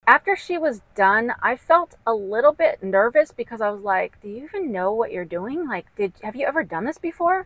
After she was done, I felt a little bit nervous because I was like, do you even know what you're doing? Like, have you ever done this before?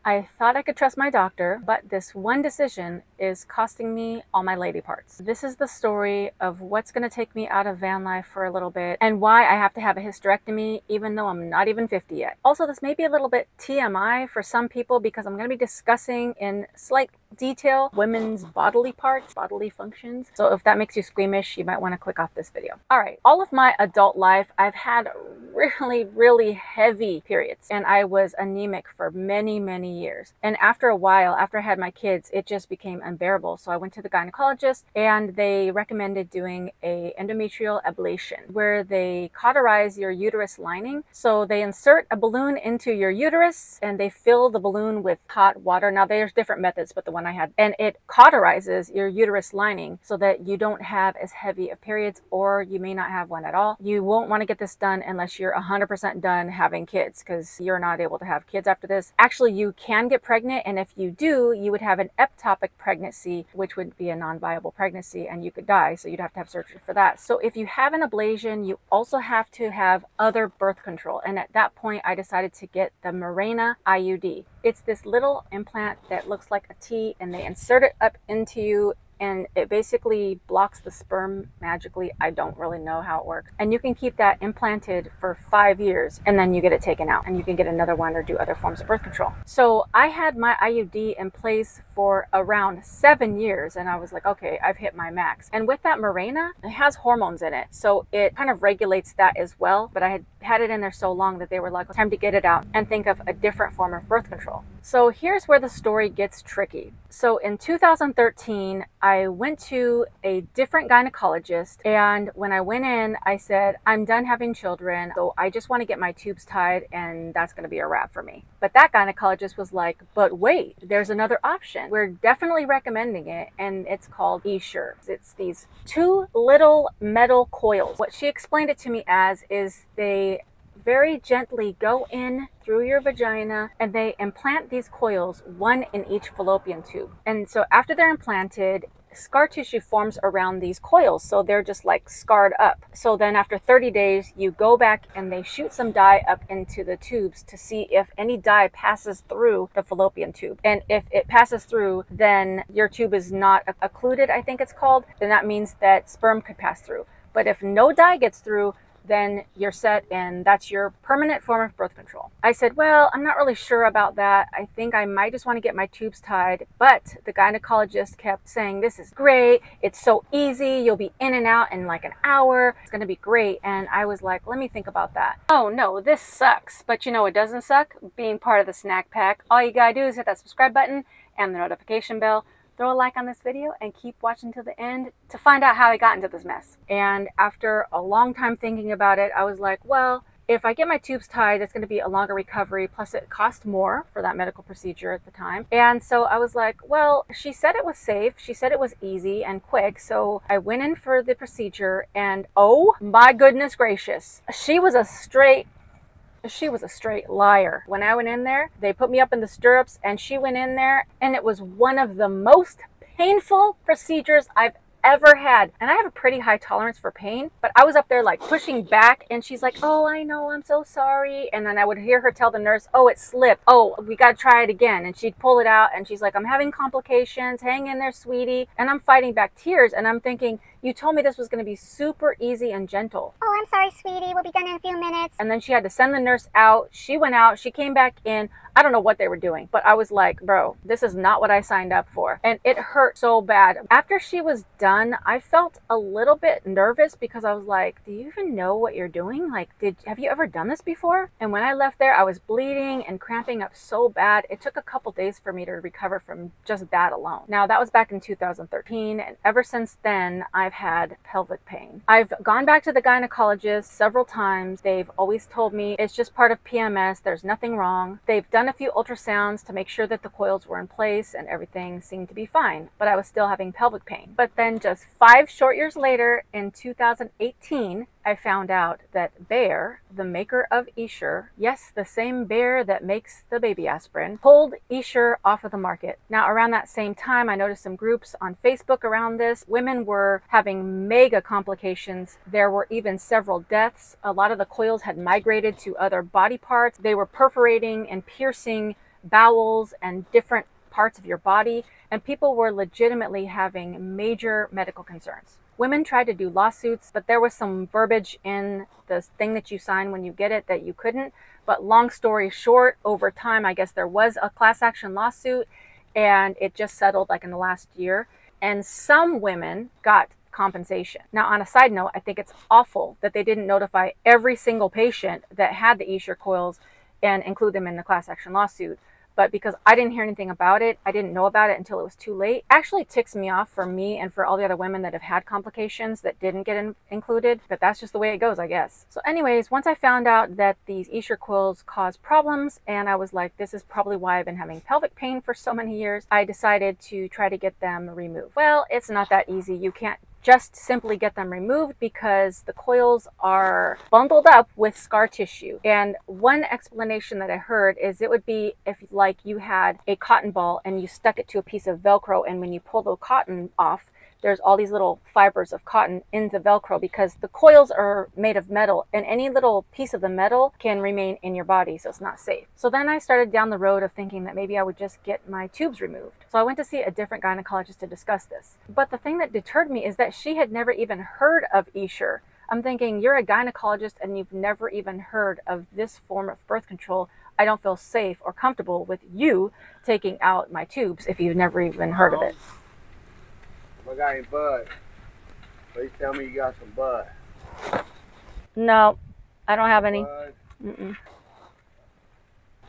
I thought I could trust my doctor, but this one decision is costing me all my lady parts. This is the story of what's going to take me out of van life for a little bit and why I have to have a hysterectomy even though I'm not even 50 yet. Also, this may be a little bit TMI for some people because I'm going to be discussing in slight detail women's bodily parts, bodily functions. So if that makes you squeamish, you might want to click off this video. All right, all of my adult life, I've had really heavy periods, and I was anemic for many years. And after a while, after I had my kids, it just became unbearable. So I went to the gynecologist and they recommended doing a endometrial ablation where they cauterize your uterus lining. So they insert a balloon into your uterus and they fill the balloon with hot water. Now there's different methods, but the one I had, and it cauterizes your uterus lining so that you don't have as heavy of periods, or you may not have one at all. You won't want to get this done unless you're 100% done having kids, because you're not able to have kids after this. Actually, you can get pregnant, and if you do, you would have an ectopic pregnancy, which would be a non-viable pregnancy, and you could die, so you'd have to have surgery for that. So if you have an ablation, you also have to have other birth control, and at that point I decided to get the Mirena IUD. It's this little implant that looks like a T, and they insert it up into you, and it basically blocks the sperm magically. I don't really know how it works. And you can keep that implanted for 5 years, and then you get it taken out, and you can get another one or do other forms of birth control. So I had my IUD in place for around 7 years, and I was like, okay, I've hit my max. And with that Mirena, it has hormones in it, so it kind of regulates that as well. But I had had it in there so long that they were like, time to get it out and think of a different form of birth control. So here's where the story gets tricky. So in 2013, I went to a different gynecologist, and when I went in, I said, I'm done having children, so I just want to get my tubes tied, and that's going to be a wrap for me. But that gynecologist was like, but wait, there's another option. We're definitely recommending it, and it's called Essure. It's these two little metal coils. What she explained it to me as is they very gently go in through your vagina, and they implant these coils, one in each fallopian tube. And so after they're implanted, scar tissue forms around these coils, so they're just like scarred up. So then after 30 days, you go back and they shoot some dye up into the tubes to see if any dye passes through the fallopian tube. And if it passes through, then your tube is not occluded, I think it's called. Then that means that sperm could pass through. But if no dye gets through, then you're set, and that's your permanent form of birth control. I said, well, I'm not really sure about that. I think I might just want to get my tubes tied. But the gynecologist kept saying, this is great. It's so easy. You'll be in and out in like an hour. It's going to be great. And I was like, let me think about that. Oh no, this sucks. But you know what doesn't suck? Being part of the snack pack. All you gotta do is hit that subscribe button and the notification bell. Throw a like on this video and keep watching to the end to find out how I got into this mess. And after a long time thinking about it, I was like, well, if I get my tubes tied, it's going to be a longer recovery, plus it cost more for that medical procedure at the time. And so I was like, well, she said it was safe. She said it was easy and quick. So I went in for the procedure, and oh my goodness gracious, she was a straight liar. When I went in there, they put me up in the stirrups, and she went in there, and it was one of the most painful procedures I've ever had. And I have a pretty high tolerance for pain, but I was up there like pushing back, and she's like, oh, I know, I'm so sorry. And then I would hear her tell the nurse, oh, it slipped. Oh, we got to try it again. And she'd pull it out, and she's like, I'm having complications. Hang in there, sweetie. And I'm fighting back tears, and I'm thinking, you told me this was going to be super easy and gentle. Oh, I'm sorry, sweetie. We'll be done in a few minutes. And then she had to send the nurse out. She went out. She came back in. I don't know what they were doing, but I was like, bro, this is not what I signed up for. And it hurt so bad. After she was done, I felt a little bit nervous because I was like, do you even know what you're doing? Like, have you ever done this before? And when I left there, I was bleeding and cramping up so bad. It took a couple days for me to recover from just that alone. Now, that was back in 2013. And ever since then, I've had pelvic pain. I've gone back to the gynecologist several times. They've always told me it's just part of PMS. There's nothing wrong. They've done a few ultrasounds to make sure that the coils were in place and everything seemed to be fine, but I was still having pelvic pain. But then just 5 short years later, in 2018, I found out that Bayer, the maker of Essure, yes, the same Bayer that makes the baby aspirin, pulled Essure off of the market. Now, around that same time, I noticed some groups on Facebook around this. Women were having mega complications. There were even several deaths. A lot of the coils had migrated to other body parts. They were perforating and piercing bowels and different parts of your body, and people were legitimately having major medical concerns. Women tried to do lawsuits, but there was some verbiage in the thing that you sign when you get it that you couldn't. But long story short, over time, I guess there was a class action lawsuit, and it just settled like in the last year. And some women got compensation. Now, on a side note, I think it's awful that they didn't notify every single patient that had the Essure coils and include them in the class action lawsuit. But because I didn't hear anything about it, I didn't know about it until it was too late. Actually ticks me off for me and for all the other women that have had complications that didn't get included, but that's just the way it goes, I guess. So anyways, once I found out that these Essure coils cause problems, and I was like, this is probably why I've been having pelvic pain for so many years, I decided to try to get them removed. Well, it's not that easy. You can't just simply get them removed because the coils are bundled up with scar tissue. And one explanation that I heard is it would be if like you had a cotton ball and you stuck it to a piece of Velcro, and when you pull the cotton off, there's all these little fibers of cotton in the Velcro because the coils are made of metal, and any little piece of the metal can remain in your body, so it's not safe. So then I started down the road of thinking that maybe I would just get my tubes removed. So I went to see a different gynecologist to discuss this. But the thing that deterred me is that she had never even heard of Essure. I'm thinking, you're a gynecologist and you've never even heard of this form of birth control. I don't feel safe or comfortable with you taking out my tubes if you've never even heard of it. I got any bud? Please tell me you got some bud. No, I don't have any. Bud?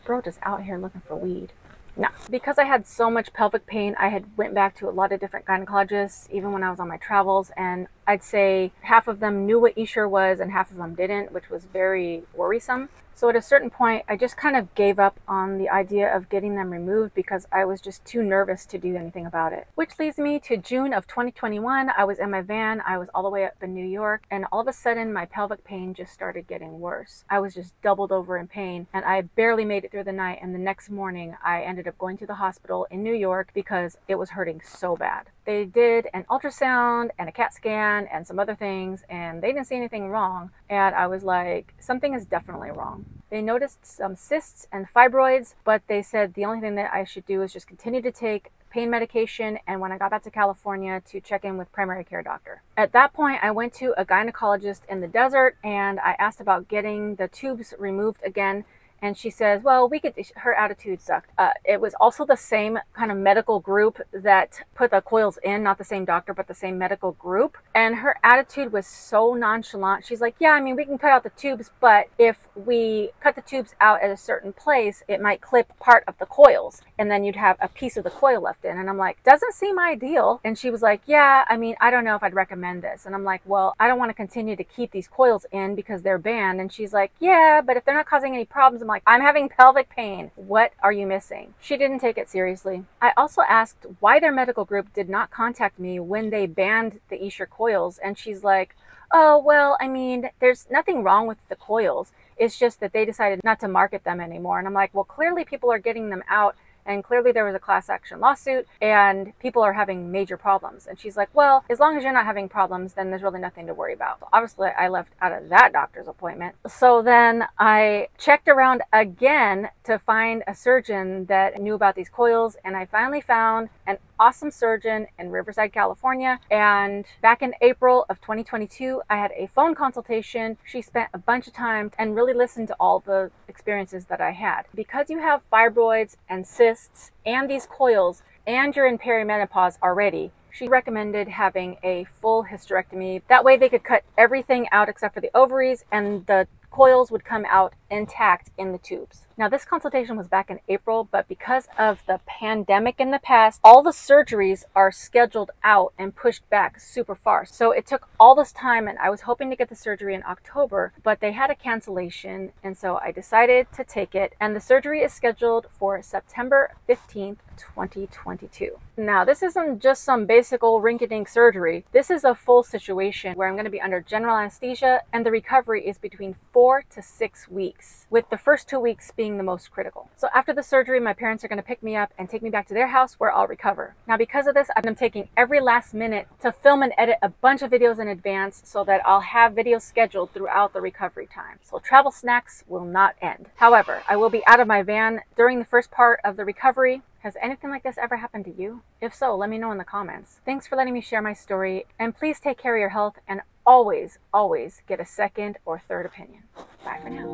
Girl just out here looking for weed. No, because I had so much pelvic pain, I had went back to a lot of different gynecologists, even when I was on my travels, and I'd say half of them knew what Essure was and half of them didn't, which was very worrisome. So at a certain point, I just kind of gave up on the idea of getting them removed because I was just too nervous to do anything about it. Which leads me to June of 2021. I was in my van. I was all the way up in New York, and all of a sudden my pelvic pain just started getting worse. I was just doubled over in pain, and I barely made it through the night, and the next morning I ended up going to the hospital in New York because it was hurting so bad. They did an ultrasound and a CAT scan and some other things, and they didn't see anything wrong. And I was like, something is definitely wrong. They noticed some cysts and fibroids, but they said the only thing that I should do is just continue to take pain medication, and when I got back to California, to check in with primary care doctor. At that point, I went to a gynecologist in the desert, and I asked about getting the tubes removed again. And she says, well, her attitude sucked. It was also the same kind of medical group that put the coils in, not the same doctor, but the same medical group. And her attitude was so nonchalant. She's like, yeah, I mean, we can cut out the tubes, but if we cut the tubes out at a certain place, it might clip part of the coils, and then you'd have a piece of the coil left in. And I'm like, doesn't seem ideal. And she was like, yeah, I mean, I don't know if I'd recommend this. And I'm like, well, I don't want to continue to keep these coils in because they're banned. And she's like, yeah, but if they're not causing any problems, I'm like, I'm having pelvic pain. What are you missing? She didn't take it seriously. I also asked why their medical group did not contact me when they banned the Essure coils. And she's like, oh, well, I mean, there's nothing wrong with the coils. It's just that they decided not to market them anymore. And I'm like, well, clearly people are getting them out, and clearly there was a class action lawsuit, and people are having major problems. And she's like, well, as long as you're not having problems, then there's really nothing to worry about. So obviously, I left out of that doctor's appointment. So then I checked around again to find a surgeon that knew about these coils, and I finally found an awesome surgeon in Riverside, California. And back in April of 2022, I had a phone consultation. She spent a bunch of time and really listened to all the experiences that I had. Because you have fibroids and cysts and these coils, and you're in perimenopause already, she recommended having a full hysterectomy. That way they could cut everything out except for the ovaries, and the coils would come out intact in the tubes. Now, this consultation was back in April, but because of the pandemic in the past, all the surgeries are scheduled out and pushed back super far. So it took all this time, and I was hoping to get the surgery in October, but they had a cancellation, and so I decided to take it, and the surgery is scheduled for September 15th, 2022. Now, this isn't just some basic old rinky-dink surgery. This is a full situation where I'm going to be under general anesthesia, and the recovery is between 4 to 6 weeks, with the first 2 weeks being the most critical. So after the surgery, my parents are going to pick me up and take me back to their house where I'll recover. Now, because of this, I've been taking every last minute to film and edit a bunch of videos in advance so that I'll have videos scheduled throughout the recovery time. So travel snacks will not end. However, I will be out of my van during the first part of the recovery. Has anything like this ever happened to you? If so, let me know in the comments. Thanks for letting me share my story, and please take care of your health, and always, always get a second or third opinion. Bye for now.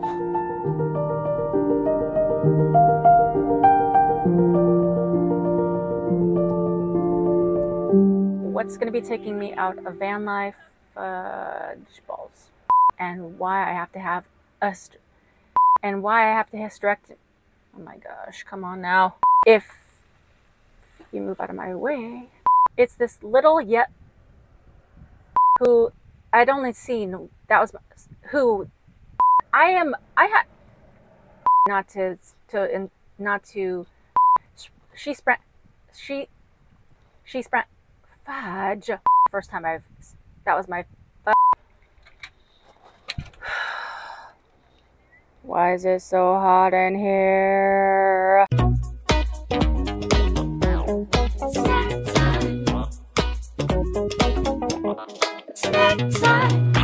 What's going to be taking me out of van life? Fudge balls. And why I have to have hysterectomy. Oh my gosh, come on now. If you move out of my way, it's this little yet who I'd only seen, that was who I had not to she sprang fudge. First time that was my why is it so hot in here? Snack time.